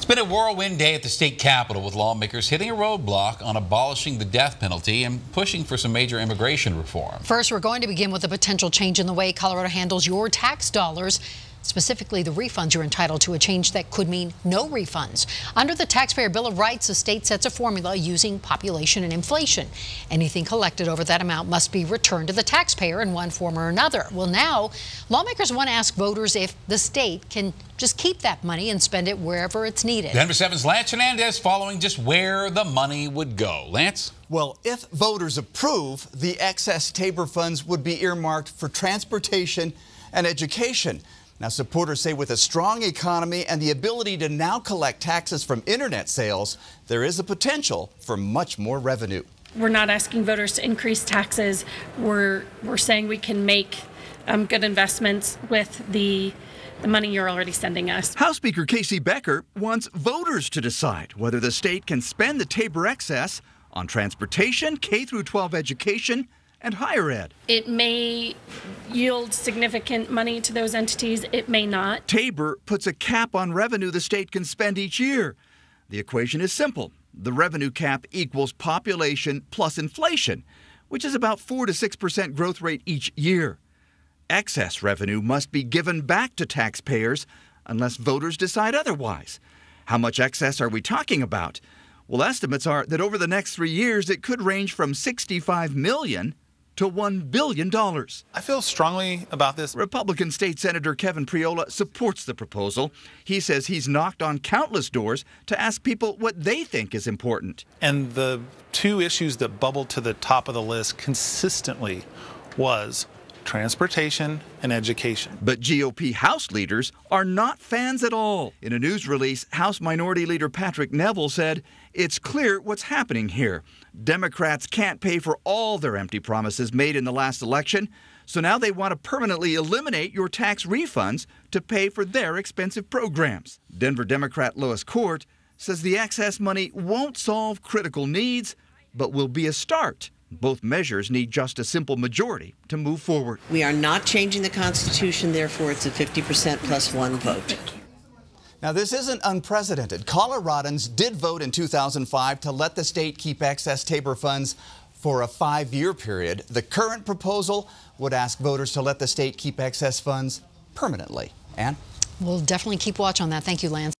Been a whirlwind day at the state capitol with lawmakers hitting a roadblock on abolishing the death penalty and pushing for some major immigration reform. First, we're going to begin with a potential change in the way Colorado handles your tax dollars, specifically the refunds you're entitled to, a change that could mean no refunds. Under the Taxpayer Bill of Rights, the state sets a formula using population and inflation. Anything collected over that amount must be returned to the taxpayer in one form or another. Well, now lawmakers want to ask voters if the state can just keep that money and spend it wherever it's needed. Denver 7's Lance Hernandez following just where the money would go. Lance? Well, if voters approve, the excess Tabor funds would be earmarked for transportation and education. Now, supporters say with a strong economy and the ability to now collect taxes from internet sales, there is a potential for much more revenue. We're not asking voters to increase taxes. We're saying we can make good investments with the money you're already sending us. House Speaker Casey Becker wants voters to decide whether the state can spend the Tabor excess on transportation, K-12 education, and higher ed. It may yield significant money to those entities. It may not. Tabor puts a cap on revenue the state can spend each year. The equation is simple. The revenue cap equals population plus inflation, which is about 4 to 6% growth rate each year. Excess revenue must be given back to taxpayers unless voters decide otherwise. How much excess are we talking about? Well, estimates are that over the next 3 years, it could range from $65 million to $1 billion. I feel strongly about this. Republican State Senator Kevin Priola supports the proposal. He says he's knocked on countless doors to ask people what they think is important. And the two issues that bubbled to the top of the list consistently was transportation and education. But GOP House leaders are not fans at all. In a news release, House Minority Leader Patrick Neville said, "It's clear what's happening here. Democrats can't pay for all their empty promises made in the last election, so now they want to permanently eliminate your tax refunds to pay for their expensive programs." Denver Democrat Lois Court says the excess money won't solve critical needs, but will be a start. Both measures need just a simple majority to move forward. We are not changing the Constitution, therefore it's a 50% plus one vote. Now, this isn't unprecedented. Coloradans did vote in 2005 to let the state keep excess Tabor funds for a 5-year period. The current proposal would ask voters to let the state keep excess funds permanently. Ann? We'll definitely keep watch on that. Thank you, Lance.